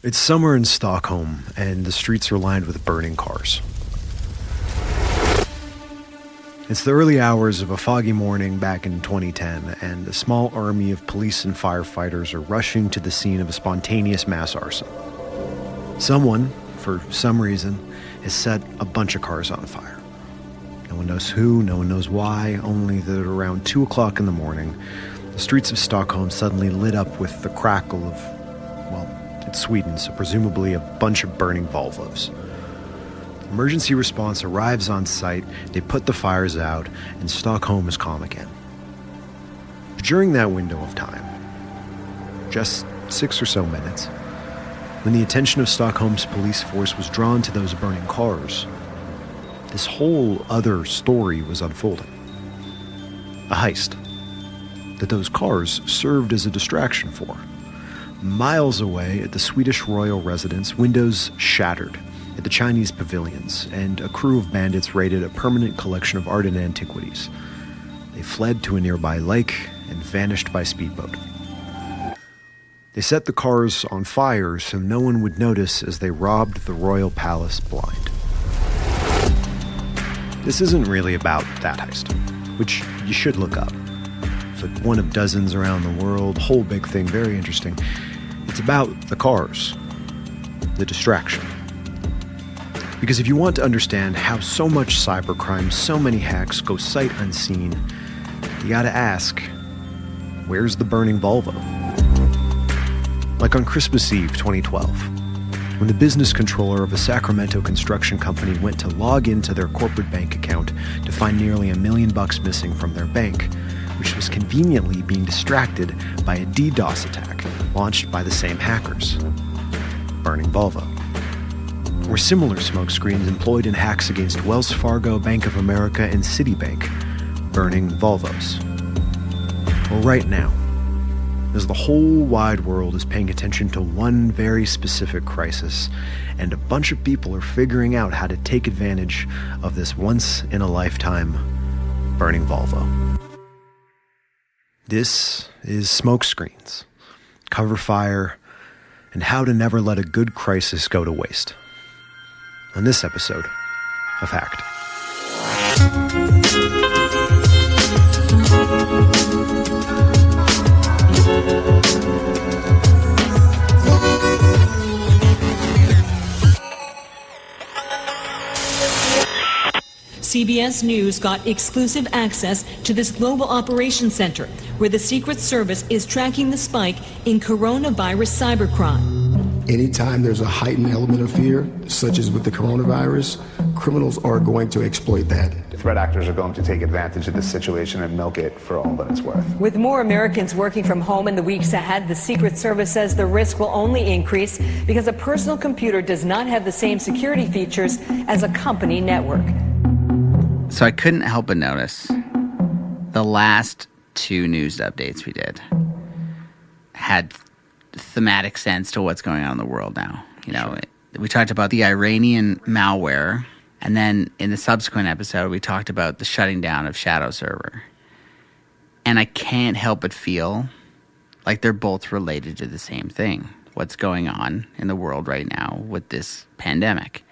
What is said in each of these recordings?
It's summer in Stockholm, and the streets are lined with burning cars. It's the early hours of a foggy morning back in 2010, and a small army of police and firefighters are rushing to the scene of a spontaneous mass arson. Someone, for some reason, has set a bunch of cars on fire. No one knows who, no one knows why, only that at around 2 o'clock in the morning, the streets of Stockholm suddenly lit up with the crackle of, well, it's Sweden, so presumably a bunch of burning Volvos. Emergency response arrives on site, they put the fires out, and Stockholm is calm again. During that window of time, just 6 or so minutes, when the attention of Stockholm's police force was drawn to those burning cars, this whole other story was unfolding. A heist that those cars served as a distraction for. Miles away at the Swedish royal residence, windows shattered at the Chinese pavilions, and a crew of bandits raided a permanent collection of art and antiquities. They fled to a nearby lake and vanished by speedboat. They set the cars on fire so no one would notice as they robbed the royal palace blind. This isn't really about that heist, which you should look up. It's like one of dozens around the world, whole big thing, very interesting. It's about the cars, the distraction. Because if you want to understand how so much cybercrime, so many hacks go sight unseen, you gotta ask, where's the burning Volvo? Like on Christmas Eve 2012, when the business controller of a Sacramento construction company went to log into their corporate bank account to find nearly $1 million missing from their bank, which was conveniently being distracted by a DDoS attack launched by the same hackers. Burning Volvo. Or similar smokescreens employed in hacks against Wells Fargo, Bank of America, and Citibank. Burning Volvos. Well, right now, as the whole wide world is paying attention to one very specific crisis, and a bunch of people are figuring out how to take advantage of this once-in-a-lifetime burning Volvo. This is Smokescreens, Cover Fire, and how to never let a good crisis go to waste. On this episode of Hacked. CBS News got exclusive access to this global operations center where the Secret Service is tracking the spike in coronavirus cybercrime. Anytime there's a heightened element of fear, such as with the coronavirus, criminals are going to exploit that. Threat actors are going to take advantage of this situation and milk it for all that it's worth. With more Americans working from home in the weeks ahead, the Secret Service says the risk will only increase because a personal computer does not have the same security features as a company network. So I couldn't help but notice the last 2 news updates we did had thematic sense to what's going on in the world now. You know, we talked about the Iranian malware, and then in the subsequent episode, we talked about the shutting down of Shadow Server. And I can't help but feel like they're both related to the same thing. What's going on in the world right now with this pandemic.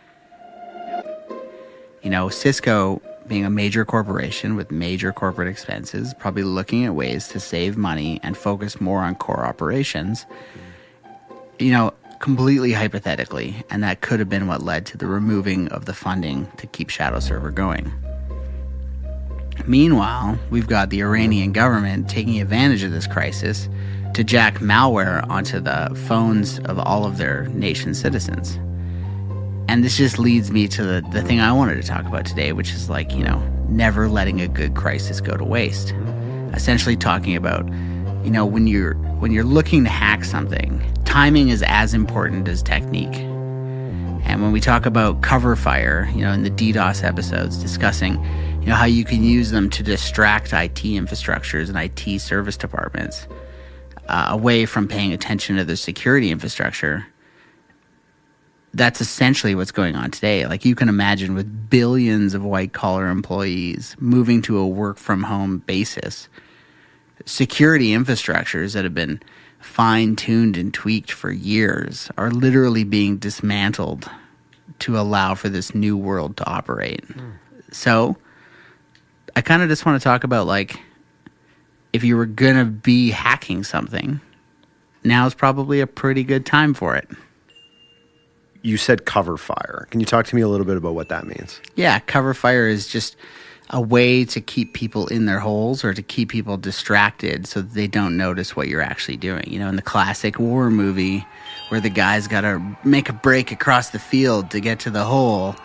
You know, Cisco, being a major corporation with major corporate expenses, probably looking at ways to save money and focus more on core operations, you know, completely hypothetically, and that could have been what led to the removing of the funding to keep Shadow Server going. Meanwhile, we've got the Iranian government taking advantage of this crisis to jack malware onto the phones of all of their nation's citizens. And this just leads me to the thing I wanted to talk about today, which is like, you know, never letting a good crisis go to waste. Essentially talking about, you know, when you're looking to hack something, timing is as important as technique. And when we talk about cover fire, you know, in the DDoS episodes, discussing, you know, how you can use them to distract IT infrastructures and IT service departments away from paying attention to the security infrastructure, that's essentially what's going on today. Like, you can imagine with billions of white-collar employees moving to a work-from-home basis, security infrastructures that have been fine-tuned and tweaked for years are literally being dismantled to allow for this new world to operate. So I kind of just want to talk about, like, if you were going to be hacking something, now's probably a pretty good time for it. You said cover fire. Can you talk to me a little bit about what that means? Yeah, cover fire is just a way to keep people in their holes or to keep people distracted so that they don't notice what you're actually doing. You know, in the classic war movie where the guy's got to make a break across the field to get to the hole,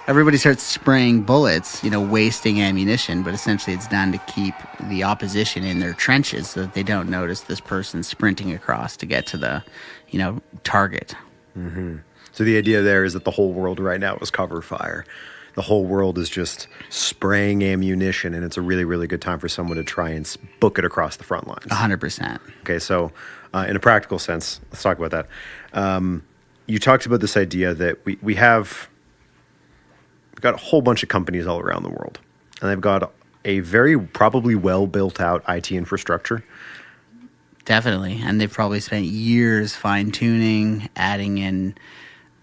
everybody starts spraying bullets, you know, wasting ammunition, but essentially it's done to keep the opposition in their trenches so that they don't notice this person sprinting across to get to the, you know, target. Mm-hmm. So the idea there is that the whole world right now is cover fire. The whole world is just spraying ammunition, and it's a really, really good time for someone to try and book it across the front lines. 100%. Okay, so in a practical sense, let's talk about that. You talked about this idea that we've got a whole bunch of companies all around the world, and they've got a very probably well built out IT infrastructure. Definitely, and they've probably spent years fine-tuning, adding in,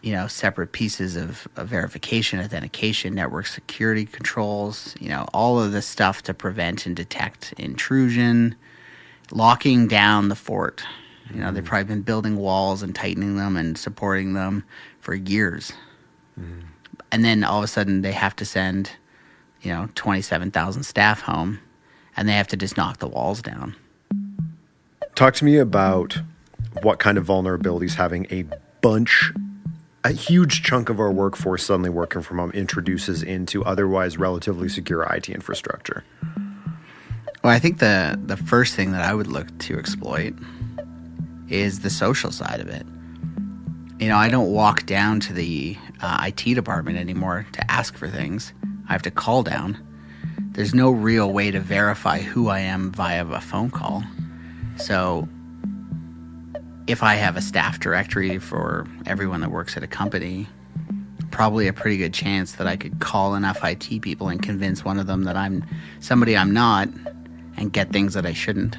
you know, separate pieces of verification, authentication, network security controls, you know, all of this stuff to prevent and detect intrusion, locking down the fort. You know, they've probably been building walls and tightening them and supporting them for years. Mm. And then all of a sudden they have to send, you know, 27,000 staff home, and they have to just knock the walls down. Talk to me about what kind of vulnerabilities having a huge chunk of our workforce suddenly working from home introduces into otherwise relatively secure IT infrastructure. Well, I think the first thing that I would look to exploit is the social side of it. You know, I don't walk down to the IT department anymore to ask for things. I have to call down. There's no real way to verify who I am via a phone call. So if I have a staff directory for everyone that works at a company, probably a pretty good chance that I could call enough IT people and convince one of them that I'm somebody I'm not and get things that I shouldn't.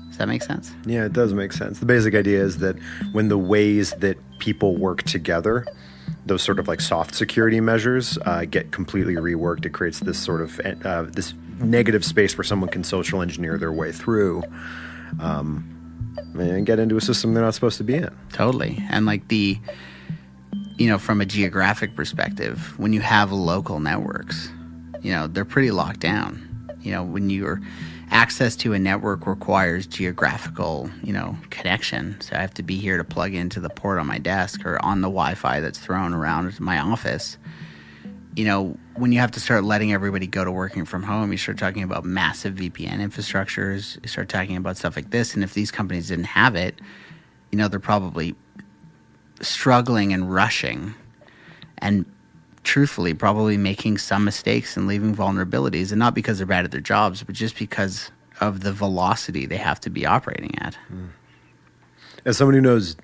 Does that make sense? Yeah, it does make sense. The basic idea is that when the ways that people work together, those sort of like soft security measures get completely reworked, it creates this sort of this negative space where someone can social engineer their way through and get into a system they're not supposed to be in. Totally. And like you know, from a geographic perspective, when you have local networks, you know, they're pretty locked down. You know, when your access to a network requires geographical, you know, connection. So I have to be here to plug into the port on my desk or on the Wi-Fi that's thrown around my office. You know, when you have to start letting everybody go to working from home, you start talking about massive VPN infrastructures, you start talking about stuff like this. And if these companies didn't have it, you know, they're probably struggling and rushing and truthfully probably making some mistakes and leaving vulnerabilities, and not because they're bad at their jobs, but just because of the velocity they have to be operating at. As someone who knows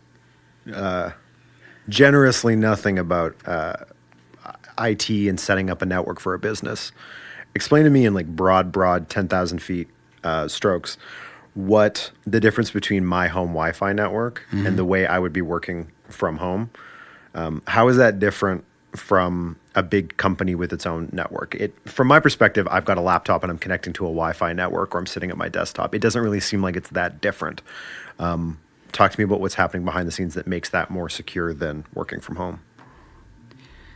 generously nothing about IT and setting up a network for a business, explain to me in like broad 10,000 feet strokes what the difference between my home Wi-Fi network and the way I would be working from home. How is that different from a big company with its own network? From my perspective, I've got a laptop and I'm connecting to a Wi-Fi network, or I'm sitting at my desktop. It doesn't really seem like it's that different. Talk to me about what's happening behind the scenes that makes that more secure than working from home.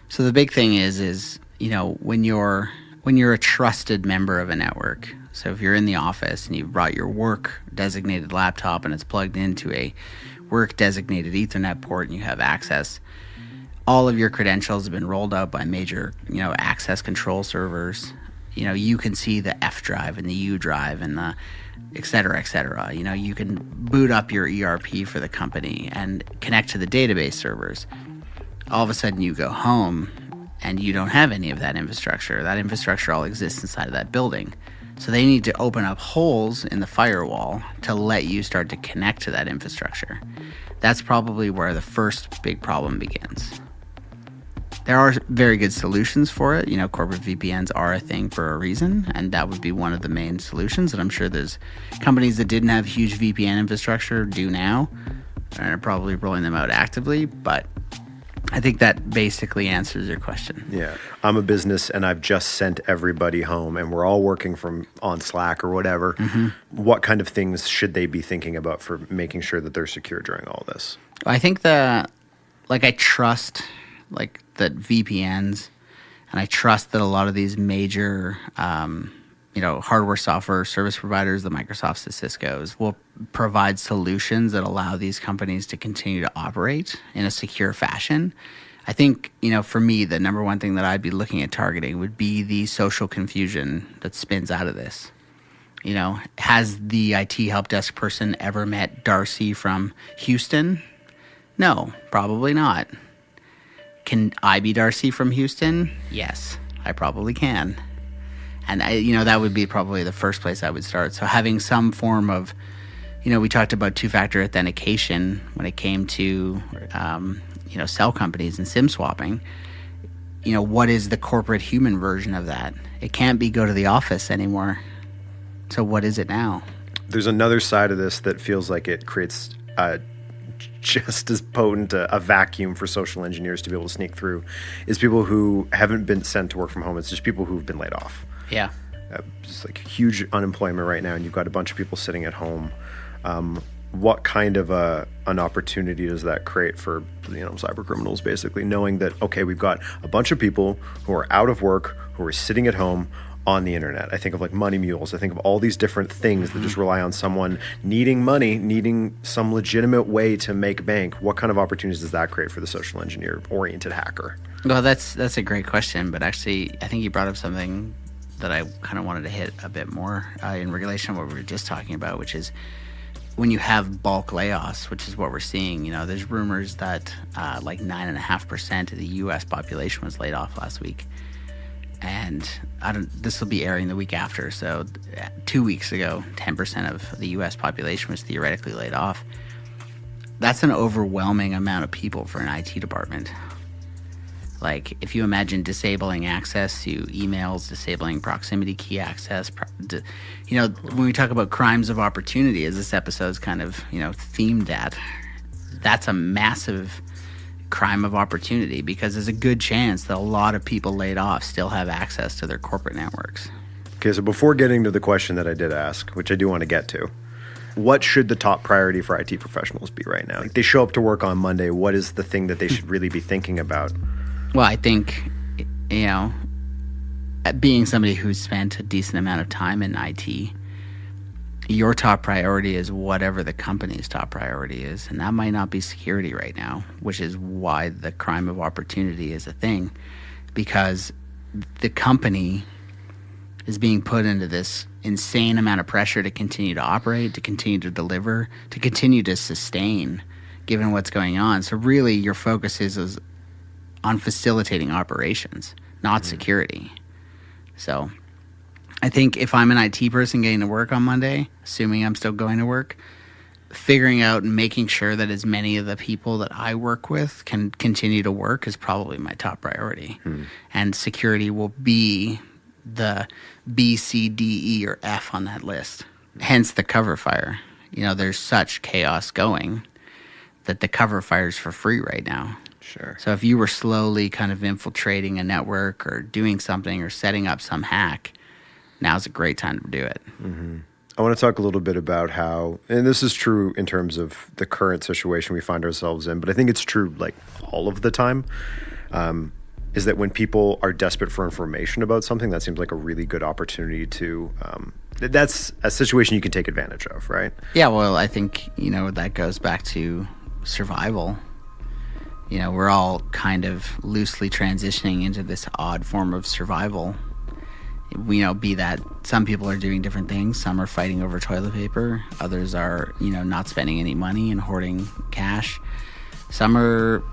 So the big thing is, you know, when you're a trusted member of a network, so if you're in the office and you've brought your work designated laptop and it's plugged into a work designated Ethernet port and you have access, all of your credentials have been rolled out by major, you know, access control servers. You know, you can see the F drive and the U drive and the et cetera, et cetera. You know, you can boot up your ERP for the company and connect to the database servers. All of a sudden you go home and you don't have any of that infrastructure. That infrastructure all exists inside of that building. So they need to open up holes in the firewall to let you start to connect to that infrastructure. That's probably where the first big problem begins. There are very good solutions for it. Corporate VPNs are a thing for a reason, and that would be one of the main solutions. And I'm sure there's companies that didn't have huge VPN infrastructure do now, and are probably rolling them out actively. But I think that basically answers your question. Yeah. I'm a business and I've just sent everybody home and we're all working on Slack or whatever. Mm-hmm. What kind of things should they be thinking about for making sure that they're secure during all this? I think I trust that VPNs, and I trust that a lot of these major, hardware, software service providers, the Microsofts, the Ciscos, will provide solutions that allow these companies to continue to operate in a secure fashion. I think, for me, the number one thing that I'd be looking at targeting would be the social confusion that spins out of this. Has the IT help desk person ever met Darcy from Houston? No, probably not. Can I be Darcy from Houston? Yes, I probably can. And that would be probably the first place I would start. So having some form of, we talked about two-factor authentication when it came to, cell companies and SIM swapping. What is the corporate human version of that? It can't be go to the office anymore. So what is it now? There's another side of this that feels like it creates just as potent a vacuum for social engineers to be able to sneak through is people who haven't been sent to work from home. It's just people who've been laid off. Yeah. Just huge unemployment right now, and you've got a bunch of people sitting at home. What kind of an opportunity does that create for cyber criminals, basically, knowing that, okay, we've got a bunch of people who are out of work, who are sitting at home on the internet. I think of money mules. I think of all these different things that just rely on someone needing money, needing some legitimate way to make bank. What kind of opportunities does that create for the social engineer-oriented hacker? Well, that's a great question, but actually, I think you brought up something that I kind of wanted to hit a bit more in relation to what we were just talking about, which is when you have bulk layoffs, which is what we're seeing. There's rumors that 9.5% of the U.S. population was laid off last week. And this will be airing the week after. So 2 weeks ago, 10% of the U.S. population was theoretically laid off. That's an overwhelming amount of people for an IT department. If you imagine disabling access to emails, disabling proximity key access, when we talk about crimes of opportunity, as this episode's kind of, themed at, that's a massive crime of opportunity because there's a good chance that a lot of people laid off still have access to their corporate networks. Okay, so before getting to the question that I did ask, which I do want to get to, what should the top priority for IT professionals be right now? They show up to work on Monday. What is the thing that they should really be thinking about? Well, I think, being somebody who's spent a decent amount of time in IT, your top priority is whatever the company's top priority is. And that might not be security right now, which is why the crime of opportunity is a thing. Because the company is being put into this insane amount of pressure to continue to operate, to continue to deliver, to continue to sustain, given what's going on. So really, your focus is on facilitating operations, not security. So I think if I'm an IT person getting to work on Monday, assuming I'm still going to work, figuring out and making sure that as many of the people that I work with can continue to work is probably my top priority. And security will be the B, C, D, E, or F on that list. Hence the cover fire. There's such chaos going that the cover fire is for free right now. Sure. So if you were slowly kind of infiltrating a network or doing something or setting up some hack, now's a great time to do it. Mm-hmm. I want to talk a little bit about how, and this is true in terms of the current situation we find ourselves in, but I think it's true all of the time, is that when people are desperate for information about something, that seems like a really good opportunity to, that's a situation you can take advantage of, right? Yeah, well, I think, that goes back to survival. We're all kind of loosely transitioning into this odd form of survival. Be that some people are doing different things. Some are fighting over toilet paper. Others are, not spending any money and hoarding cash. Some are,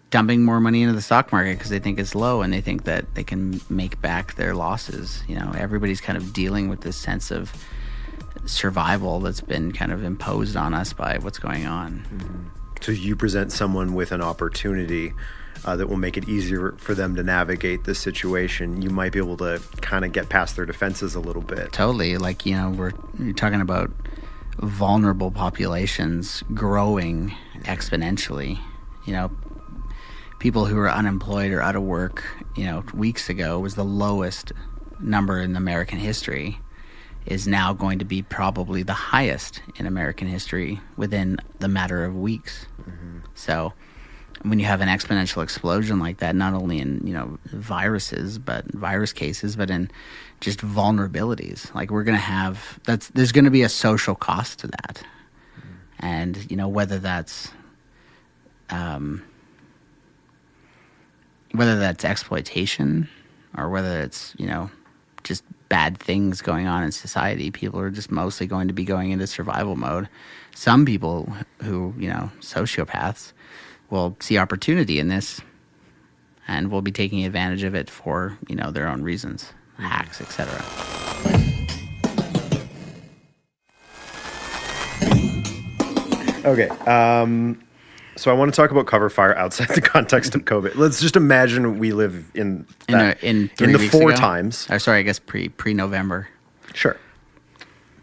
dumping more money into the stock market because they think it's low and they think that they can make back their losses. Everybody's kind of dealing with this sense of survival that's been kind of imposed on us by what's going on. Mm-hmm. So you present someone with an opportunity that will make it easier for them to navigate this situation. You might be able to kind of get past their defenses a little bit. Totally. Like, you're talking about vulnerable populations growing exponentially. People who were unemployed or out of work, weeks ago was the lowest number in American history, is now going to be probably the highest in American history within the matter of weeks. Mm-hmm. So when you have an exponential explosion like that, not only in, virus cases, but in just vulnerabilities, like we're going to have, there's going to be a social cost to that. Mm-hmm. And, whether that's exploitation or whether it's, just bad things going on in society, people are just mostly going to be going into survival mode. Some people who, sociopaths, will see opportunity in this and will be taking advantage of it for, their own reasons, hacks, etc. Okay. So I want to talk about cover fire outside the context of COVID. Let's just imagine we live in the four times. Or sorry, I guess pre-November. Sure.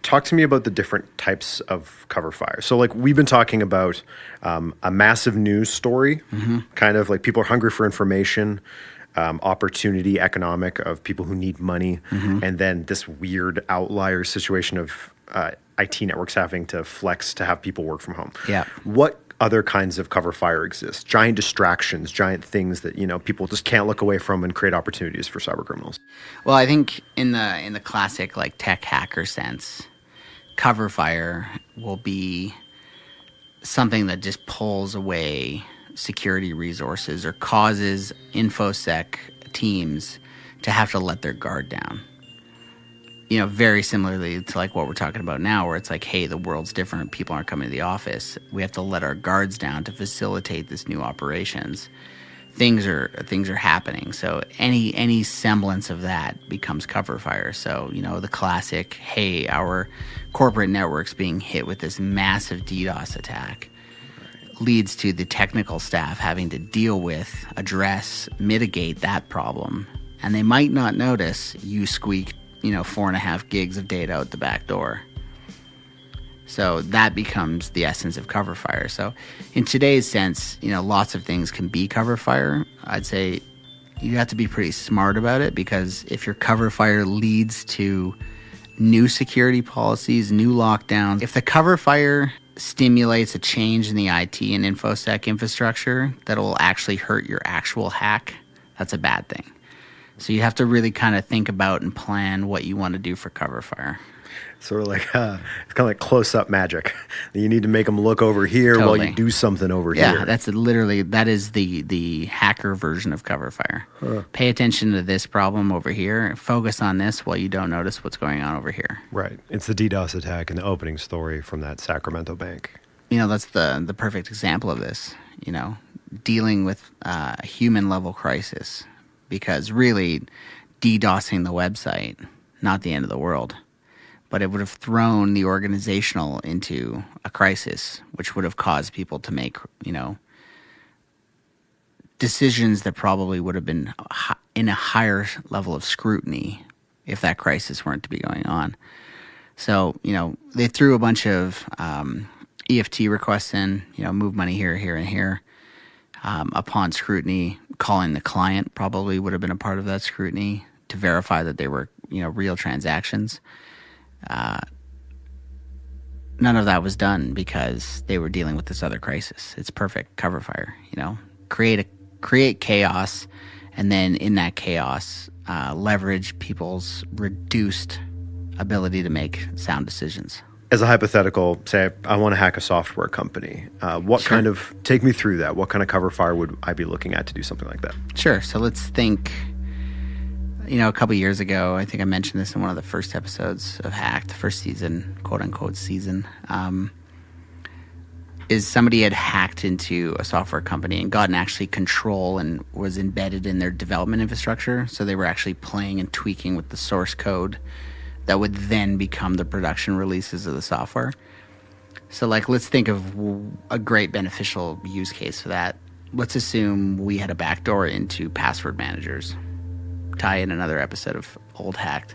Talk to me about the different types of cover fire. So like we've been talking about a massive news story, mm-hmm. kind of like people are hungry for information, opportunity, economic, of people who need money, mm-hmm. and then this weird outlier situation of IT networks having to flex to have people work from home. Yeah. What other kinds of cover fire exist? Giant distractions, giant things that, people just can't look away from and create opportunities for cyber criminals. Well, I think in the classic like tech hacker sense, cover fire will be something that just pulls away security resources or causes InfoSec teams to have to let their guard down. Very similarly to like what we're talking about now, where it's like, hey, the world's different. People aren't coming to the office. We have to let our guards down to facilitate this new operations. Things are happening. So any semblance of that becomes cover fire. So, the classic, hey, our corporate network's being hit with this massive DDoS attack leads to the technical staff having to deal with, address, mitigate that problem. And they might not notice you squeaked 4.5 gigs of data out the back door. So that becomes the essence of cover fire. So in today's sense, lots of things can be cover fire. I'd say you have to be pretty smart about it, because if your cover fire leads to new security policies, new lockdowns, if the cover fire stimulates a change in the IT and InfoSec infrastructure that will actually hurt your actual hack, that's a bad thing. So you have to really kind of think about and plan what you want to do for cover fire. Sort of like it's kind of like close-up magic. You need to make them look over here while you do something over here. Yeah, that is the hacker version of cover fire. Huh. Pay attention to this problem over here. Focus on this while you don't notice what's going on over here. Right. It's the DDoS attack in the opening story from that Sacramento bank. That's the perfect example of this. Dealing with a human-level crisis. Because really, DDoSing the website, not the end of the world, but it would have thrown the organizational into a crisis, which would have caused people to make, decisions that probably would have been in a higher level of scrutiny if that crisis weren't to be going on. So, they threw a bunch of EFT requests in, move money here, here, and here. Upon scrutiny, calling the client probably would have been a part of that scrutiny to verify that they were, real transactions. None of that was done because they were dealing with this other crisis. It's perfect cover fire, create chaos, and then in that chaos, leverage people's reduced ability to make sound decisions. As a hypothetical, say I want to hack a software company. Take me through that. What kind of cover fire would I be looking at to do something like that? Sure. So let's think, a couple of years ago, I think I mentioned this in one of the first episodes of Hacked, the first season, quote unquote season, is somebody had hacked into a software company and gotten actually control and was embedded in their development infrastructure. So they were actually playing and tweaking with the source code that would then become the production releases of the software. So, like, let's think of a great beneficial use case for that. Let's assume we had a backdoor into password managers. Tie in another episode of Old Hacked.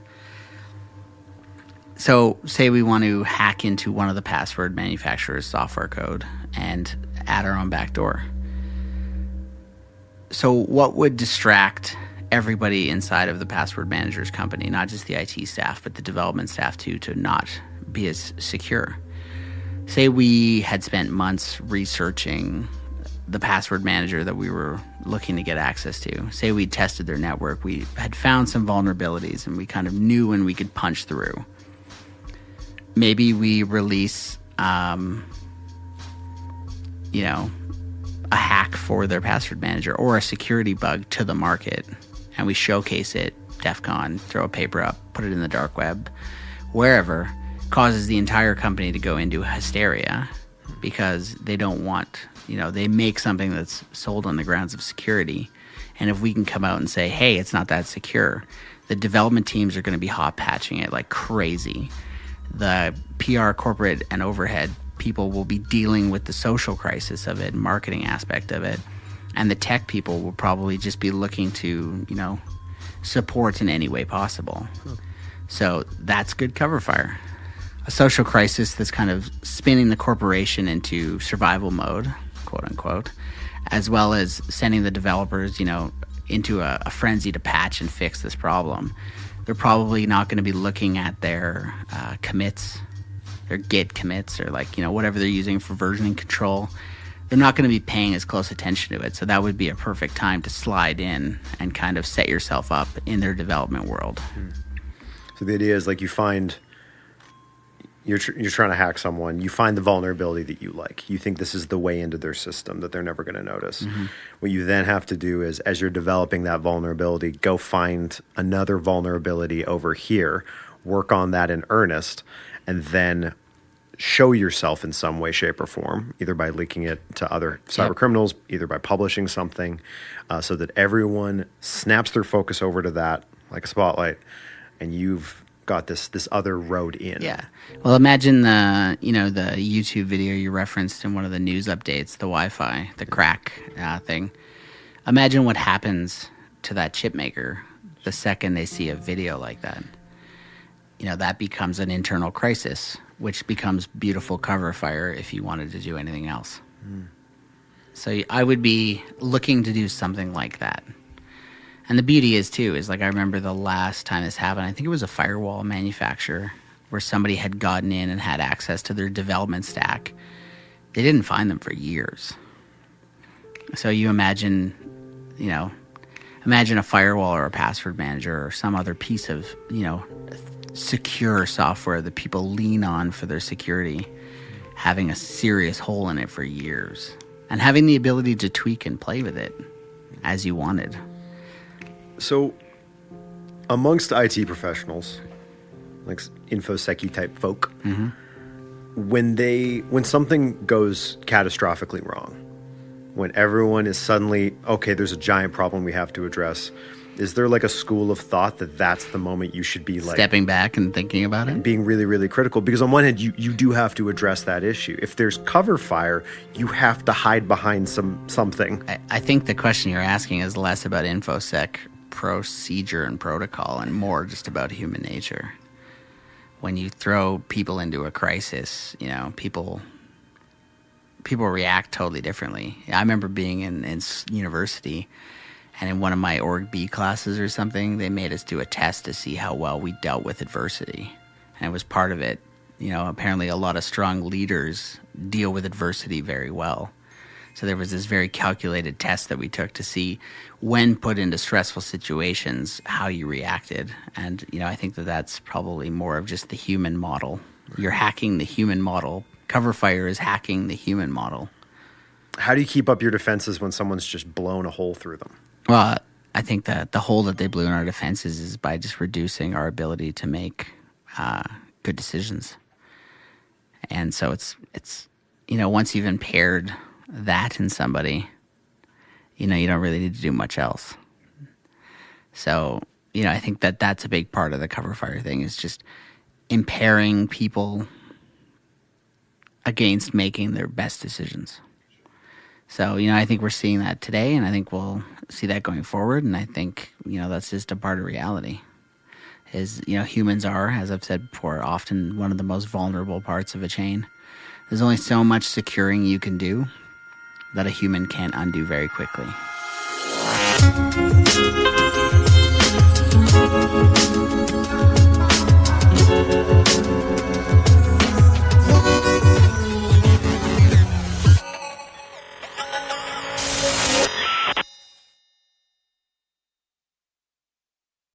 So, say we want to hack into one of the password manufacturer's software code and add our own backdoor. So, what would distract everybody inside of the password manager's company, not just the IT staff, but the development staff too, to not be as secure? Say we had spent months researching the password manager that we were looking to get access to. Say we tested their network. We had found some vulnerabilities and we kind of knew when we could punch through. Maybe we release, a hack for their password manager or a security bug to the market, and we showcase it, DEF CON, throw a paper up, put it in the dark web, wherever, causes the entire company to go into hysteria because they don't want, they make something that's sold on the grounds of security. And if we can come out and say, hey, it's not that secure, the development teams are going to be hot patching it like crazy. The PR, corporate, and overhead people will be dealing with the social crisis of it, marketing aspect of it. And the tech people will probably just be looking to, support in any way possible. So that's good cover fire. A social crisis that's kind of spinning the corporation into survival mode, quote unquote, as well as sending the developers, into a frenzy to patch and fix this problem. They're probably not going to be looking at their commits, their Git commits, or whatever they're using for versioning control. They're not going to be paying as close attention to it. So that would be a perfect time to slide in and kind of set yourself up in their development world. So the idea is you find, you're trying to hack someone, you find the vulnerability that you like. You think this is the way into their system that they're never going to notice. Mm-hmm. What you then have to do is, as you're developing that vulnerability, go find another vulnerability over here, work on that in earnest, and then show yourself in some way, shape, or form, either by leaking it to other cyber criminals, either by publishing something, so that everyone snaps their focus over to that like a spotlight, and you've got this other road in. Yeah. Well, imagine the YouTube video you referenced in one of the news updates, the Wi-Fi, the crack thing. Imagine what happens to that chip maker the second they see a video like that. That becomes an internal crisis, which becomes beautiful cover fire if you wanted to do anything else. So I would be looking to do something like that. And the beauty is I remember the last time this happened, I think it was a firewall manufacturer where somebody had gotten in and had access to their development stack. They didn't find them for years. So you imagine a firewall or a password manager or some other piece of, secure software that people lean on for their security, having a serious hole in it for years and having the ability to tweak and play with it as you wanted. So amongst IT professionals, like InfoSecchi type folk, mm-hmm. when something goes catastrophically wrong, when everyone is suddenly, okay, there's a giant problem we have to address, is there a school of thought that that's the moment you should be stepping back and thinking about it? Being really, really critical. Because on one hand, you do have to address that issue. If there's cover fire, you have to hide behind something. I think the question you're asking is less about InfoSec procedure and protocol and more just about human nature. When you throw people into a crisis, people react totally differently. I remember being in university, and in one of my Org B classes or something, they made us do a test to see how well we dealt with adversity. And it was part of it. Apparently a lot of strong leaders deal with adversity very well. So there was this very calculated test that we took to see when put into stressful situations, how you reacted. And, I think that's probably more of just the human model. You're hacking the human model. Cover fire is hacking the human model. How do you keep up your defenses when someone's just blown a hole through them? Well, I think that the hole that they blew in our defenses is by just reducing our ability to make good decisions. And so it's once you've impaired that in somebody, you don't really need to do much else. So, I think that's a big part of the cover fire thing, is just impairing people against making their best decisions. So, I think we're seeing that today, and I think we'll see that going forward. And I think, that's just a part of reality. Humans are, as I've said before, often one of the most vulnerable parts of a chain. There's only so much securing you can do that a human can't undo very quickly.